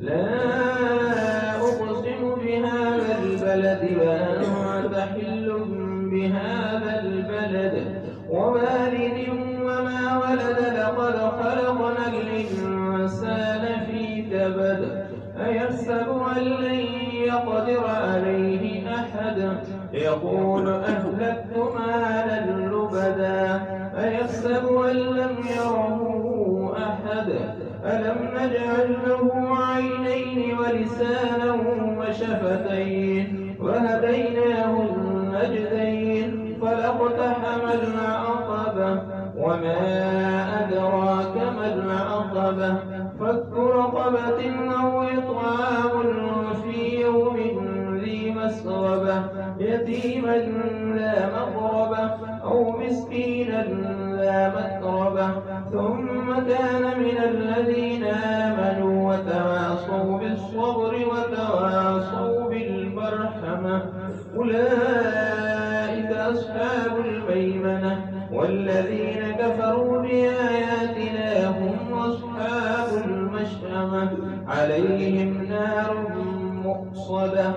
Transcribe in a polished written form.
لا أقسم بهذا البلد وأنت حل بهذا البلد ووالد وما ولد لقد خلقنا الإنسان في كبد أيحسب أن لن يقدر عليه أحد يقول أهلكت مالا لبدا أيحسب أن لم يره أحد ألم نجعل له عينين ولسانا وشفتين وهديناه النجدين فلاقتحم العقبة وما أدراك ما العقبة فك رقبة أو إطعام في يوم ذي مسغبة يتيما ذا مقربة أو مسكينا ذا متربة ثم كان من الذين آمنوا وتواصوا بالصبر وتواصوا بالمرحمة أولئك أصحاب الميمنة والذين كفروا بآياتنا هم أصحاب المشأمة عليهم نار مؤصدة